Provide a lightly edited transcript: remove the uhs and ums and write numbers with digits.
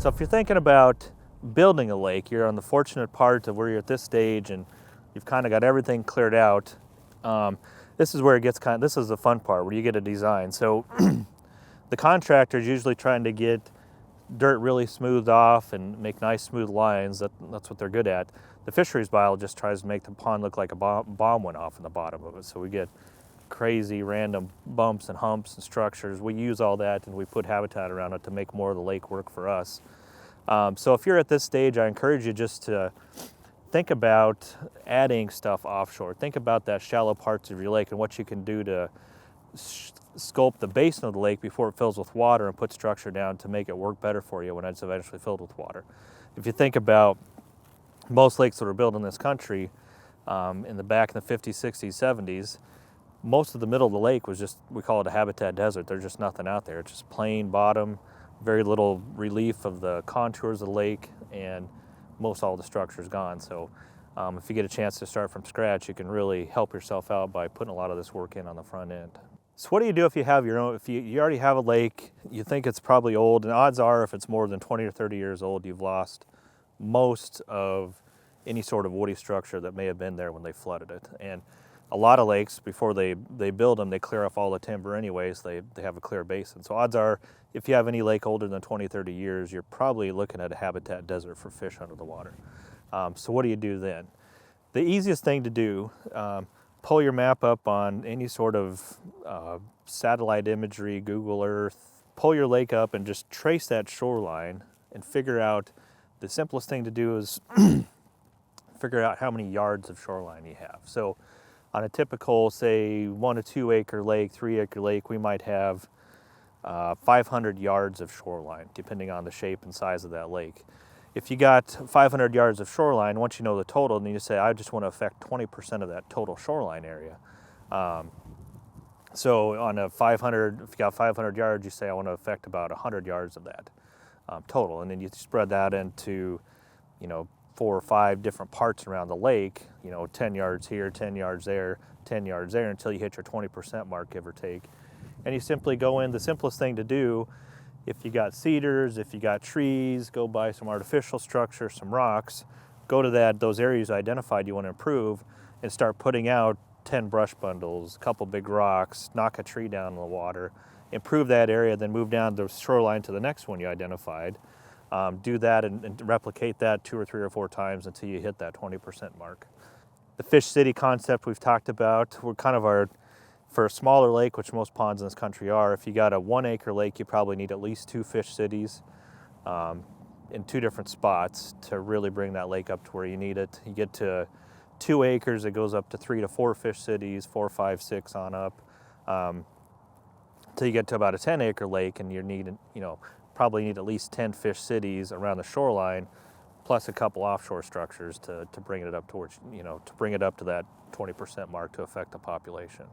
So if you're thinking about building a lake, you're on the fortunate part of where you're at this stage and you've kind of got everything cleared out. This is where it gets this is the fun part, where you get a design. So the contractor is usually trying to get dirt really smoothed off and make nice smooth lines. That's what they're good at. The fisheries biologist tries to make the pond look like a bomb went off in the bottom of it. So we get crazy random bumps and humps and structures. We use all that and we put habitat around it to make more of the lake work for us. So if you're at this stage, I encourage you just to think about adding stuff offshore. Think about that shallow parts of your lake and what you can do to sculpt the basin of the lake before it fills with water and put structure down to make it work better for you when it's eventually filled with water. If you think about most lakes that were built in this country in the 50s, 60s, 70s, most of the middle of the lake was just, we call it a habitat desert. There's just nothing out there. It's just plain bottom, very little relief of the contours of the lake, and most all the structure's gone. So if you get a chance to start from scratch, you can really help yourself out by putting a lot of this work in on the front end. So what do you do if you have your own, if you already have a lake, you think it's probably old, and odds are if it's more than 20 or 30 years old, you've lost most of any sort of woody structure that may have been there when they flooded it. And a lot of lakes, before they build them, they clear off all the timber anyways. They have a clear basin. So odds are, if you have any lake older than 20, 30 years, you're probably looking at a habitat desert for fish under the water. So what do you do then? The easiest thing to do, pull your map up on any sort of satellite imagery, Google Earth, pull your lake up and just trace that shoreline and figure out, the simplest thing to do is figure out how many yards of shoreline you have. So on a typical, say, 1 to 2 acre lake, 3 acre lake, we might have 500 yards of shoreline, depending on the shape and size of that lake. If you got 500 yards of shoreline, once you know the total, then you say, I just want to affect 20% of that total shoreline area. So on a 500, if you got 500 yards, you say, I want to affect about 100 yards of that total. And then you spread that into, 4 or 5 different parts around the lake, 10 yards here, 10 yards there, 10 yards there, until you hit your 20% mark, give or take. And you simply go in, the simplest thing to do, if you got cedars, if you got trees, go buy some artificial structure, some rocks, go to those areas identified you want to improve, and start putting out 10 brush bundles, a couple big rocks, knock a tree down in the water, improve that area, then move down the shoreline to the next one you identified. Do that and replicate that 2 or 3 or 4 times until you hit that 20% mark. The fish city concept we've talked about, we're kind of for a smaller lake, which most ponds in this country are, if you got a 1 acre lake, you probably need at least 2 fish cities in 2 different spots to really bring that lake up to where you need it. You get to 2 acres, it goes up to 3 to 4 fish cities, 4, 5, 6 on up, till you get to about a 10 acre lake, and probably need at least 10 fish cities around the shoreline, plus a couple offshore structures to bring it up towards, to bring it up to that 20% mark to affect the population.